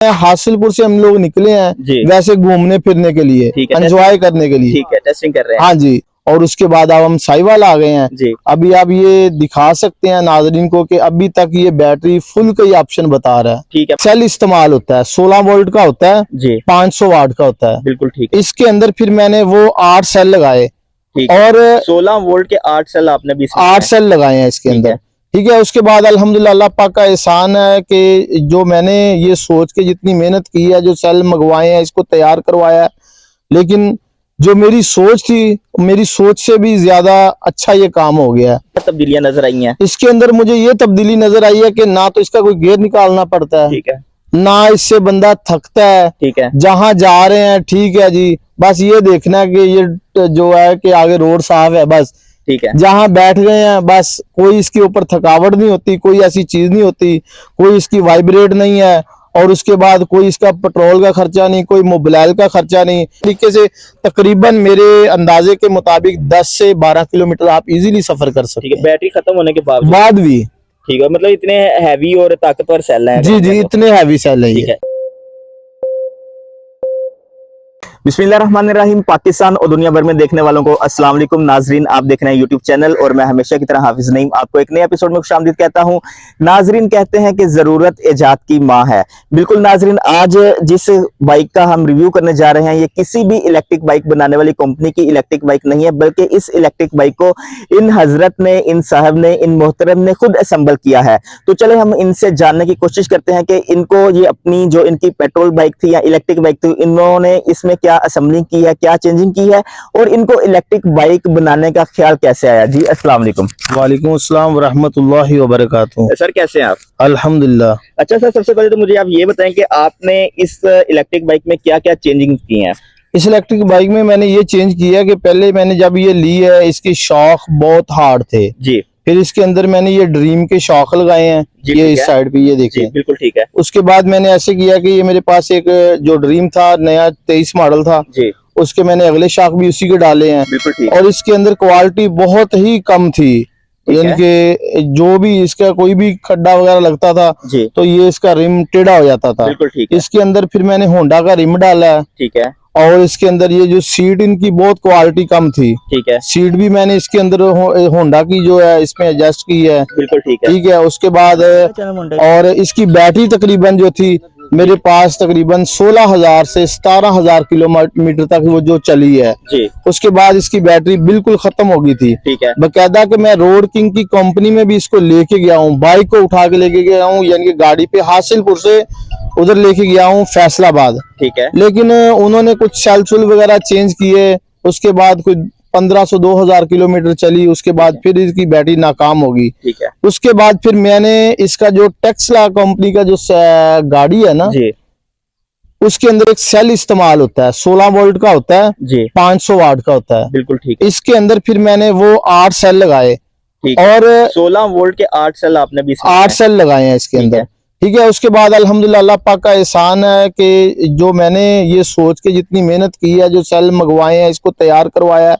हासिलपुर से हम लोग निकले हैं वैसे घूमने फिरने के लिए, एंजॉय करने के लिए। ठीक है, टेस्टिंग कर रहे हैं। हाँ जी। और उसके बाद अब हम साहिवाल आ गए हैं जी। अभी आप ये दिखा सकते हैं नाजरीन को कि अभी तक ये बैटरी फुल का ही ऑप्शन बता रहा है। ठीक है। सेल इस्तेमाल होता है 16 वोल्ट का होता है जी, 500 वाट का होता है। बिल्कुल ठीक है। इसके अंदर फिर मैंने वो 8 सेल लगाए और 16 वोल्ट के 8 सेल आपने भी 8 सेल लगाए हैं इसके अंदर। ठीक है। उसके बाद अल्हम्दुलिल्लाह अल्लाह पाक का एहसान है कि जो मैंने ये सोच के जितनी मेहनत की है, जो सेल मंगवाए हैं, इसको तैयार करवाया है, लेकिन जो मेरी सोच थी, मेरी सोच से भी ज्यादा अच्छा ये काम हो गया है। तब्दीलियां नजर आई हैं इसके अंदर मुझे ये तब्दीली नजर आई है कि ना तो इसका कोई गियर निकालना पड़ता है, ठीक है, ना इससे बंदा थकता है। ठीक है। जहां जा रहे हैं ठीक है जी, बस ये देखना है कि ये जो है कि आगे रोड साफ है, बस ठीक है। जहां बैठ गए हैं बस, कोई इसके ऊपर थकावट नहीं होती, कोई ऐसी चीज नहीं होती, कोई इसकी वाइब्रेट नहीं है, और उसके बाद कोई इसका पेट्रोल का खर्चा नहीं, कोई मोबाइल का खर्चा नहीं। तरीके से तकरीबन मेरे अंदाजे के मुताबिक 10 से 12 किलोमीटर आप इजीली सफर कर सकते हैं बैटरी खत्म होने के बाद भी। ठीक है, मतलब इतने हैवी और ताकतवर सेल हैं। जी जी, इतने हैवी सेल है। ठीक है। बिस्मिल्लाहिर्रहमानिर्रहीम। पाकिस्तान और दुनिया भर में देखने वालों को अस्सलाम वालेकुम नाजरीन, आप देख रहे हैं यूट्यूब चैनल और मैं हमेशा की तरह हाफिज नईम आपको एक नए एपिसोड में खुशामदीद कहता हूं। नाजरीन, कहते हैं कि जरूरत इजाद की माँ है। बिल्कुल नाजरीन, आज जिस बाइक का हम रिव्यू करने जा रहे हैं ये किसी भी इलेक्ट्रिक बाइक बनाने वाली कंपनी की इलेक्ट्रिक बाइक नहीं है, बल्कि इस इलेक्ट्रिक बाइक को इन हजरत ने, इन साहब ने, इन मोहतरम ने खुद असेंबल किया है। तो चले हम इनसे जानने की कोशिश करते हैं कि इनको ये अपनी जो इनकी पेट्रोल बाइक थी या इलेक्ट्रिक बाइक थी, इन्होंने इसमें क्या असेंबलिंग की है, क्या चेंजिंग की है, और इनको इलेक्ट्रिक बाइक बनाने का ख्याल कैसे आया। जी अस्सलाम वालेकुम। वालेकुम अस्सलाम व रहमतुल्लाहि व बरकातुहू। सर कैसे हैं आप? अल्हम्दुलिल्लाह। अच्छा सर, सबसे पहले तो मुझे आप ये बताएं कि आपने इस इलेक्ट्रिक बाइक में क्या क्या चेंजिंग की हैं? इस इलेक्ट्रिक बाइक में मैंने ये चेंज किया कि पहले मैंने जब ये ली है इसके शॉक बहुत हार्ड थे जी, फिर इसके अंदर मैंने ये ड्रीम के शॉक लगाए हैं, ये इस साइड पे ये देखिए, बिल्कुल ठीक है। उसके बाद मैंने ऐसे किया कि ये मेरे पास एक जो ड्रीम था नया 23 मॉडल था जी, उसके मैंने अगले शॉक भी उसी के डाले हैं। बिल्कुल ठीक। और इसके अंदर क्वालिटी बहुत ही कम थी, यानी कि जो भी इसका कोई भी खड्डा वगैरह लगता था जी, तो ये इसका रिम टेढ़ा हो जाता था। बिल्कुल ठीक है। इसके अंदर फिर मैंने होंडा का रिम डाला है, ठीक है। और इसके अंदर ये जो सीट इनकी बहुत क्वालिटी कम थी, ठीक है। सीट भी मैंने इसके अंदर होंडा की जो है इसमें एडजस्ट की है, बिल्कुल ठीक है। ठीक है। उसके बाद और इसकी बैटरी तकरीबन जो थी मेरे पास तकरीबन 16,000 से 17,000 किलोमीटर तक वो जो चली है जी। उसके बाद इसकी बैटरी बिल्कुल खत्म हो गई थी। ठीक है। बकायदा कि मैं रोड किंग की कंपनी में भी इसको लेके गया हूँ, बाइक को उठा के लेके गया हूँ, यानी कि गाड़ी पे हासिलपुर से उधर लेके गया हूँ फैसलाबाद। ठीक है। लेकिन उन्होंने कुछ सेल सुल वगैरह चेंज किए, उसके बाद कुछ 1500-2000 किलोमीटर चली, उसके बाद फिर इसकी बैटरी नाकाम होगी। ठीक है। उसके बाद फिर मैंने इसका जो टेस्ला कंपनी का जो गाड़ी है ना जी, उसके अंदर एक सेल इस्तेमाल होता है 16 वोल्ट का होता है जी, 500 वाट का होता है। बिल्कुल ठीक है। इसके अंदर फिर मैंने वो 8 सेल लगाए और 16 वोल्ट के 8 सेल आपने भी 8 सेल लगाए हैं इसके अंदर। ठीक है। उसके बाद अल्हम्दुलिल्लाह अल्लाह पाक का एहसान है कि जो मैंने ये सोच के जितनी मेहनत की है, जो सेल मंगवाए हैं, इसको तैयार करवाया है,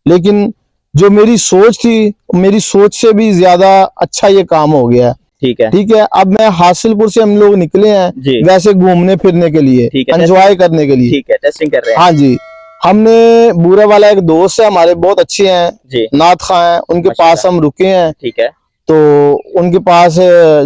लेकिन जो मेरी सोच थी, मेरी सोच से भी ज्यादा अच्छा ये काम हो गया है। ठीक है। ठीक है। अब मैं हासिलपुर से हम लोग निकले हैं वैसे घूमने फिरने के लिए, एंजॉय करने के लिए। ठीक है, टेस्टिंग कर रहे हैं। हाँ जी। हमने बूरा वाला एक दोस्त है हमारे, बहुत अच्छे हैं जी, नाथ खां हैं, उनके पास हम रुके हैं। ठीक है। तो उनके पास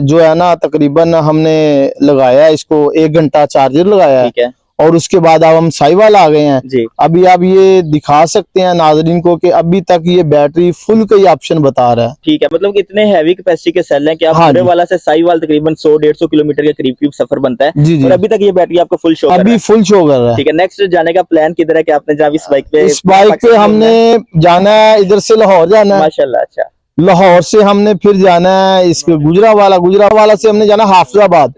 जो है ना तकरीबन हमने लगाया इसको 1 घंटा चार्जर लगाया। ठीक है। और उसके बाद अब हम साहिवाल आ गए हैं जी। अभी आप ये दिखा सकते हैं नाजरीन को कि अभी तक ये बैटरी फुल का ही ऑप्शन बता रहा है। ठीक है, मतलब इतने हैवी कैपेसिटी के सेल हैं कि आप बूरे वाला से साहिवाल तकरीबन 100-150 किलोमीटर के करीब सफर बनता है जी, और अभी तक ये बैटरी आपको फुल शो कर रहा है। अभी फुल शो कर रहा है। ठीक है। नेक्स्ट जाने का प्लान किधर है कि आपने जब इस बाइक पे? इस बाइक पे हमने जाना है, इधर से लाहौर जाना है माशाल्लाह। अच्छा, लाहौर से हमने फिर जाना है इसके गुजरावाला से हमने जाना हाफिजाबाद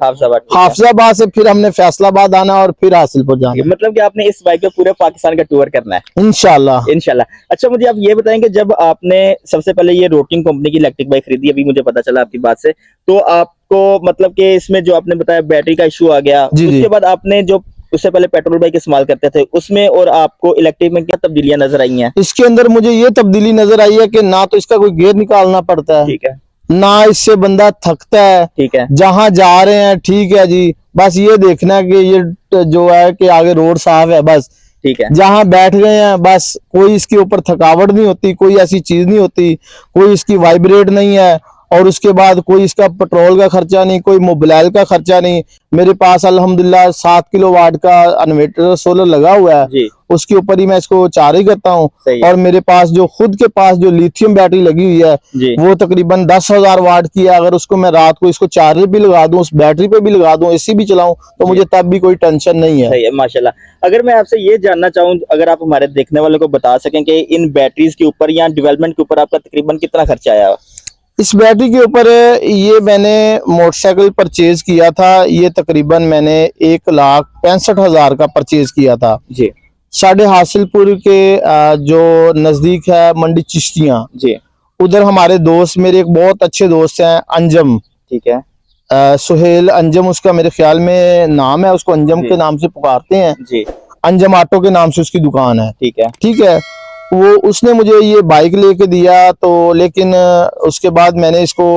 से फिर हमने फैसलाबाद आना और फिर हासिलपुर जाना। मतलब कि आपने इस बाइक पे पूरे पाकिस्तान का टूर करना है इंशाल्लाह। अच्छा, मुझे आप ये बताएंगे जब आपने सबसे पहले ये रोकिंग कंपनी की इलेक्ट्रिक बाइक खरीदी, अभी मुझे पता चला आपकी बात से, तो आपको मतलब कि इसमें जो आपने बताया बैटरी का इशू आ गया, उसके बाद आपने जो उससे पहले पेट्रोल बाइक इस्तेमाल करते थे उसमें और आपको इलेक्ट्रिक में क्या तब्दीलियां नजर आई हैं? इसके अंदर मुझे ये तब्दीली नजर आई है कि ना तो इसका कोई गियर निकालना पड़ता है, ठीक है, ना इससे बंदा थकता है। ठीक है। जहां जा रहे हैं ठीक है जी, बस ये देखना है कि ये जो है कि आगे रोड साफ है, बस ठीक है। जहां बैठ गए हैं बस, कोई इसके ऊपर थकावट नहीं होती, कोई ऐसी चीज नहीं होती, कोई इसकी वाइब्रेट नहीं है, और उसके बाद कोई इसका पेट्रोल का खर्चा नहीं, कोई मोबाइल का खर्चा नहीं। मेरे पास अल्हम्दुलिल्लाह 7 किलोवाट का इन्वर्टर सोलर लगा हुआ है, जी उसके ऊपर ही मैं इसको चार्ज करता हूँ। सही है। और मेरे पास जो खुद के पास जो लिथियम बैटरी लगी हुई है जी वो तकरीबन 10,000 वाट की है। अगर उसको मैं रात को इसको चार्जर भी लगा दूं, उस बैटरी पे भी लगा दूं, एसी भी चलाऊं, तो जी। मुझे तब भी कोई टेंशन नहीं है। सही है माशाल्लाह। अगर मैं आपसे ये जानना चाहूँ, अगर आप हमारे देखने वालों को बता सकें कि इन बैटरीज के ऊपर या डेवलपमेंट के ऊपर आपका तकरीबन कितना खर्चा आया? इस बैटरी के ऊपर ये मैंने मोटरसाइकिल परचेज किया था, ये तकरीबन मैंने 1,65,000 का परचेज किया था। जी साढ़े हासिलपुर के जो नजदीक है मंडी चिश्तियां, जी उधर हमारे दोस्त, मेरे एक बहुत अच्छे दोस्त हैं अंजम, ठीक है सुहेल अंजम उसका मेरे ख्याल में नाम है, उसको अंजम जी। के नाम से पुकारते हैं। जी अंजम ऑटो के नाम से उसकी दुकान है, ठीक है ठीक है। वो उसने मुझे ये बाइक लेके दिया, तो लेकिन उसके बाद मैंने इसको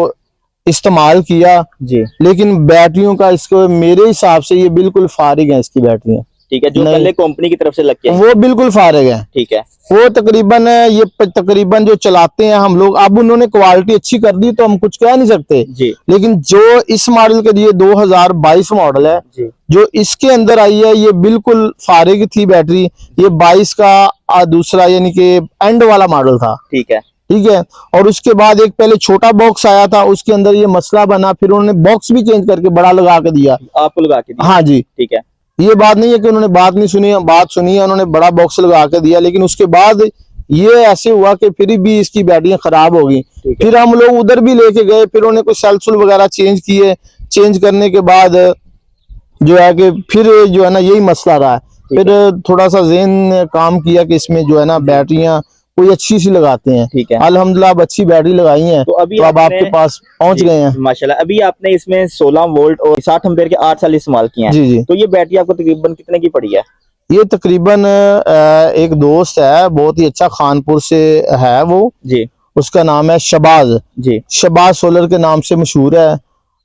इस्तेमाल किया, जी लेकिन बैटरियों का इसको मेरे हिसाब से ये बिल्कुल फारिग है, इसकी बैटरियां ठीक है। जो नहीं। पहले कंपनी की तरफ से लग के वो बिल्कुल फारिग है। ठीक है वो तकरीबन ये तकरीबन जो चलाते हैं हम लोग, अब उन्होंने क्वालिटी अच्छी कर दी तो हम कुछ कह नहीं सकते, जी लेकिन जो इस मॉडल के लिए 2022 मॉडल है, जी जो इसके अंदर आई है, ये बिल्कुल फारिग थी बैटरी। ये 22 का दूसरा यानी कि एंड वाला मॉडल था, ठीक है ठीक है। और उसके बाद एक पहले छोटा बॉक्स आया था, उसके अंदर ये मसला बना, फिर उन्होंने बॉक्स भी चेंज करके बड़ा लगा के दिया। आपको लगा के दिया? हाँ जी, ठीक है ये बात नहीं है कि उन्होंने बात नहीं सुनी, बात सुनी है, उन्होंने बड़ा बॉक्स लगा के दिया, लेकिन उसके बाद ये ऐसे हुआ कि फिर भी इसकी बैटरियां खराब हो गई। ठीक है फिर हम लोग उधर भी लेके गए, फिर उन्होंने कुछ सेल सुल वगैरह चेंज किए, चेंज करने के बाद जो है कि फिर जो है ना यही मसला रहा है। ठीक फिर थोड़ा सा ज़हन ने काम किया कि इसमें जो है ना बैटरियां कोई अच्छी सी लगाते हैं। ठीक है। अल्हम्दुलिल्लाह अब अच्छी बैटरी लगाई हैं, तो अभी तो अब आपने- आपके पास पहुंच जी, गए हैं। माशाल्लाह। अभी आपने इसमें 16 वोल्ट और 60 एम्पीयर के 8 साल इस्तेमाल किए हैं, जी जी, तो ये बैटरी आपको तकरीबन कितने की पड़ी है? ये तकरीबन एक दोस्त है, बहुत ही अच्छा, खानपुर से है वो, जी उसका नाम है शबाज, जी शबाज सोलर के नाम से मशहूर है।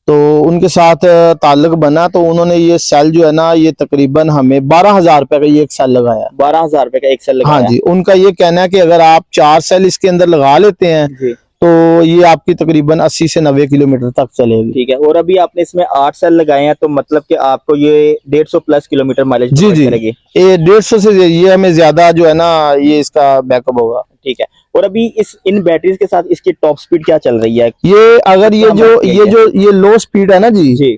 तो उनके साथ ताल्लुक बना, तो उन्होंने ये सेल जो है ना, ये तकरीबन हमें 12,000 रुपए का ये एक सेल लगाया। 12,000 रुपए का एक सेल लगाया? हाँ जी, उनका ये कहना है कि अगर आप 4 सेल इसके अंदर लगा लेते हैं जी तो ये आपकी तकरीबन 80 से 90 किलोमीटर तक चलेगी। ठीक है। और अभी आपने इसमें 8 सेल लगाए हैं, तो मतलब कि आपको ये 150 प्लस किलोमीटर माइलेज जी जी, करेगी? ये 150 से ये हमें ज्यादा जो है ना ये इसका बैकअप होगा। ठीक है। और अभी इन बैटरीज के साथ इसकी टॉप स्पीड क्या चल रही है? ये अगर ये लो स्पीड है ना जी, जी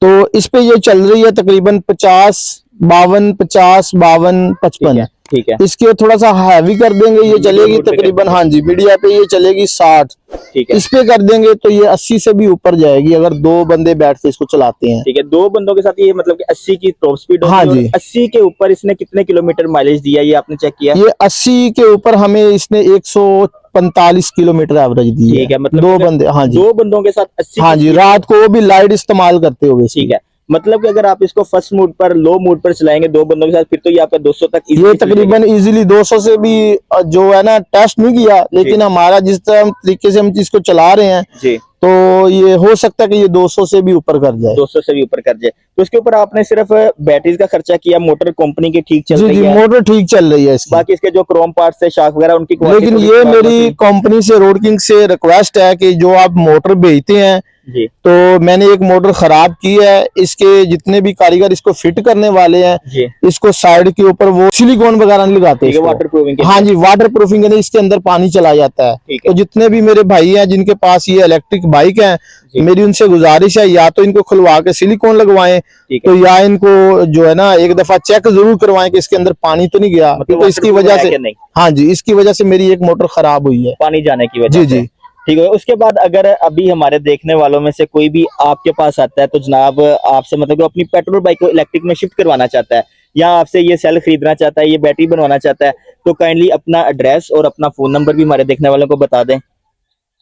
तो इस पे ये चल रही है तकरीबन 50, 52, 50, 52, 55। ठीक है इसके थोड़ा सा हैवी कर देंगे, ये चलेगी मीडियम पे कर तकरीबन, देंगे। हाँ जी, मीडिया पे ये चलेगी 60। ठीक है इस पे कर देंगे तो ये 80 से भी ऊपर जाएगी, अगर 2 बंदे बैठ के इसको चलाते हैं। ठीक है। 2 बंदों के साथ ये मतलब कि 80 की टॉप स्पीड होगी। हाँ और जी। 80 के ऊपर इसने कितने किलोमीटर माइलेज दिया, ये आपने चेक किया? ये 80 के ऊपर हमें इसने 145 किलोमीटर एवरेज दी ठीक है। मतलब 2 अगर बंदे, हाँ जी, 2 बंदों के साथ 80 हाँ की जी, speed- रात को वो भी लाइट इस्तेमाल करते हुए इसकी। ठीक है। मतलब कि अगर आप इसको फर्स्ट मोड पर, लो मोड पर चलाएंगे 2 बंदों के साथ, फिर तो ये आपका 200 तक ये easily चल जाएगी। तकरीबन इजीली 200 से भी जो है ना, टेस्ट नहीं किया, लेकिन हमारा जिस तरह तरीके से हम इसको चला रहे हैं, जी तो ये हो सकता है कि ये 200 से भी ऊपर कर जाए। 200 से भी ऊपर कर जाए। तो इसके ऊपर आपने सिर्फ बैटरीज का खर्चा किया, मोटर कंपनी की ठीक चल जी रही जी, है, मोटर ठीक चल रही है इसकी। बाकी इसके जो क्रोम पार्ट्स है, शाक वगैरह, उनकी quality लेकिन थोड़ी ये खराब मेरी होती कंपनी से, रोड किंग से रिक्वेस्ट है कि जो आप मोटर भेजते हैं, है। जी तो मैंने एक मोटर खराब की है, इसके जितने भी कारीगर इसको फिट करने वाले हैं, जी इसको साइड के ऊपर वो सिलिकॉन वगैरह नहीं लगाते ठीक है। इसको। वाटर प्रूफिंग हाँ जी, वाटर प्रूफिंग है, इसके अंदर पानी चला जाता है। ठीक है। तो जितने भी मेरे भाई हैं जिनके पास ये इलेक्ट्रिक बाइक है, जी। मेरी उनसे गुजारिश है, या तो इनको खुलवा के सिलिकॉन लगवाएं, ठीक है। तो या इनको जो है ना एक दफा चेक जरूर करवाएं कि इसके अंदर पानी तो नहीं गया, मतलब तो इसकी waterproof वजह है से, कि नहीं? हाँ जी, इसकी वजह से मेरी एक मोटर खराब हुई है। पानी जाने की वजह जी से। जी। ठीक है। उसके बाद अगर अभी हमारे देखने वालों में से कोई भी आपके पास आता है, तो जनाब आपसे मतलब कि अपनी पेट्रोल बाइक को इलेक्ट्रिक में शिफ्ट करवाना चाहता है, या आपसे ये सेल खरीदना चाहता है, ये बैटरी बनवाना चाहता है, तो काइंडली अपना एड्रेस और अपना फोन नंबर भी हमारे देखने वालों को बता दें।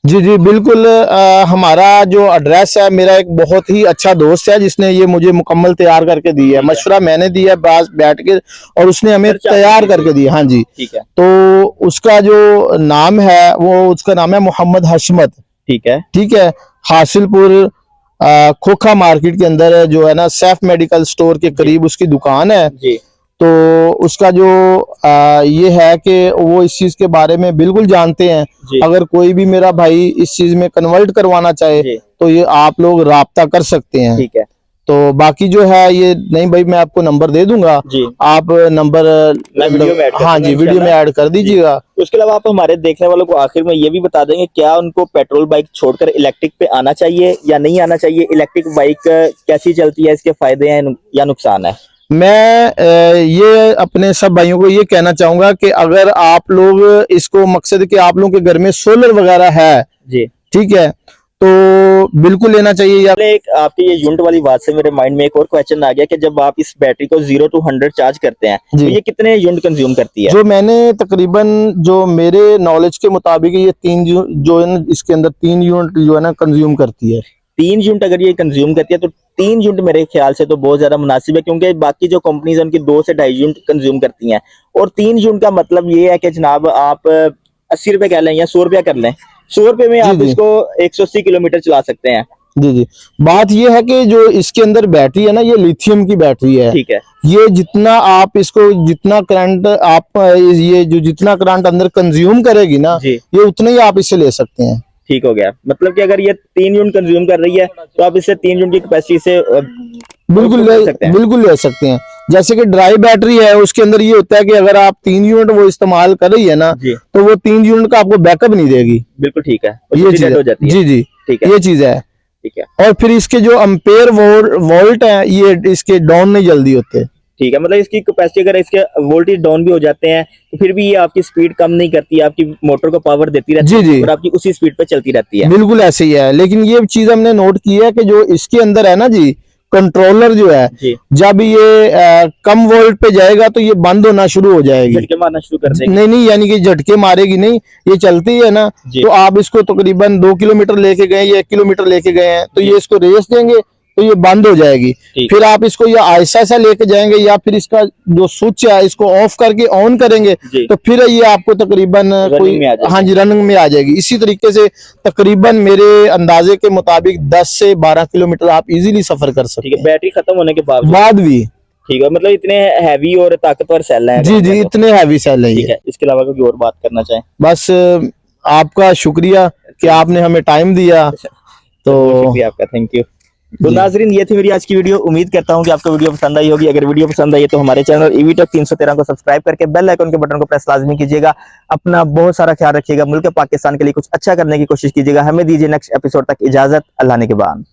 जी जी बिल्कुल, हमारा जो एड्रेस है, मेरा एक बहुत ही अच्छा दोस्त है जिसने ये मुझे मुकम्मल तैयार करके दी है, मशवरा मैंने दिया बस बैठ के, और उसने हमें खर्चा तैयार आपने करके दिया। हाँ जी, ठीक है तो उसका जो नाम है, वो उसका नाम है मोहम्मद हशमत, ठीक है ठीक है, हासिलपुर खोखा मार्केट के अंदर जो है ना सैफ मेडिकल स्टोर के करीब उसकी दुकान है। जी तो उसका जो ये है कि वो इस चीज के बारे में बिल्कुल जानते हैं। जी अगर कोई भी मेरा भाई इस चीज में कन्वर्ट करवाना चाहे जी तो ये आप लोग राब्ता कर सकते हैं। ठीक है तो बाकी जो है ये नहीं भाई, मैं आपको नंबर दे दूंगा, जी, आप नंबर मैं वीडियो में ऐड कर हाँ दूंगा जी वीडियो में इंशाल्लाह। ऐड कर जी। दीजिएगा। उसके अलावा आप हमारे देखने वालों को आखिर में ये भी बता देंगे क्या उनको पेट्रोल बाइक छोड़कर इलेक्ट्रिक पे आना चाहिए या नहीं आना चाहिए, इलेक्ट्रिक बाइक कैसी चलती है, इसके फायदे हैं या नुकसान है। मैं ये अपने सब भाइयों को ये कहना चाहूंगा कि अगर आप लोग इसको मकसद कि आप लोगों के घर में सोलर वगैरह है, जी ठीक है, तो बिल्कुल लेना चाहिए। या एक आपकी ये यूनिट वाली बात से मेरे माइंड में एक और क्वेश्चन आ गया कि जब आप इस बैटरी को 0 to 100 चार्ज करते हैं तो जी, ये कितने यूनिट कंज्यूम करती है। जो मैंने तकरीबन जो मेरे नॉलेज के मुताबिक ये जो है ना इसके अंदर 3 यूनिट जो है ना कंज्यूम करती है। 3 यूनिट अगर ये कंज्यूम करती है तो 3 यूनिट मेरे ख्याल से तो बहुत ज्यादा मुनासिब है, क्योंकि बाकी जो कंपनीज है उनकी 2 से 2.5 यूनिट कंज्यूम करती हैं। और 3 यूनिट का मतलब ये है कि जनाब आप 80 रुपए कह लें या 100 रुपया कर लें, 100 रुपए में जी आप जी इसको 180 किलोमीटर चला सकते हैं। जी जी, बात ये है कि जो इसके अंदर बैटरी है ना ये लिथियम की बैटरी है। ठीक है ये जितना आप इसको जितना करंट आप ये जो जितना करंट अंदर कंज्यूम करेगी ना जी, ये उतना ही आप इसे ले सकते हैं। ठीक हो गया। मतलब कि अगर ये 3 यूनिट कंज्यूम कर रही है तो आप इससे 3 यूनिट की कैपेसिटी से बिल्कुल ले सकते हैं। जैसे कि ड्राई बैटरी है उसके अंदर ये होता है कि अगर आप 3 यूनिट वो इस्तेमाल कर रही है ना जी, तो वो 3 यूनिट का आपको बैकअप नहीं देगी। बिल्कुल ठीक है, और ये छुट्टी चीज डेड है, हो जाती है। जी जी, ठीक है ये चीज है। ठीक है और फिर इसके जो अम्पेयर वोल्ट है ये इसके डाउन नहीं जल्दी होते। ठीक है, मतलब इसकी कैपेसिटी अगर इसके वोल्टेज डाउन भी हो जाते हैं तो फिर भी ये आपकी स्पीड कम नहीं करती, आपकी मोटर को पावर देती रहती जी है जी, और आपकी उसी स्पीड पे चलती रहती है। बिल्कुल ऐसे ही है। लेकिन ये चीज हमने नोट की है कि जो इसके अंदर है ना जी कंट्रोलर जो है, जी, जब ये कम वोल्ट पे जाएगा तो ये बंद होना शुरू हो जाएगी। झटके मारना शुरू कर देगी। नहीं नहीं, यानी कि झटके मारेगी नहीं, ये चलती है ना। जी तो आप इसको तकरीबन 2 किलोमीटर लेके गए या 1 किलोमीटर लेके गए हैं तो जी, ये इसको रेस देंगे तो ये बंद हो जाएगी। ठीक फिर आप इसको या ऐसा सा लेके जाएंगे या फिर इसका जो स्विच है इसको ऑफ करके ऑन करेंगे जी, तो फिर ये आपको तकरीबन रनिंग में आ जाएगी। हाँ जी रनिंग में आ जाएगी। इसी तरीके से तकरीबन मेरे अंदाजे के मुताबिक 10 से 12 किलोमीटर आप इजीली सफर कर ठीक सकते है, हैं बैटरी खत्म होने के बावजूद। बाद भी। ठीक है, मतलब इतने हैवी और ताकतवर सेल हैं। जी जी, इतने हैवी सेल है ठीक ये। है, इसके अलावा कोई और बात करना चाहें। बस आपका शुक्रिया कि आपने हमें टाइम दिया। तो शुक्रिया आपका, थैंक यू। तो जी। नाजरीन ये थी मेरी आज की वीडियो, उम्मीद करता हूँ कि आपको वीडियो पसंद आई होगी। अगर वीडियो पसंद आई है तो हमारे चैनल ईवी टेक 313 को सब्सक्राइब करके बेल आइकन के बटन को प्रेस लाजमी कीजिएगा। अपना बहुत सारा ख्याल रखिएगा, मुल्क पाकिस्तान के लिए कुछ अच्छा करने की कोशिश कीजिएगा। हमें दीजिए नेक्स्ट एपिसोड तक इजाजत, अल्लाह ने के बाद।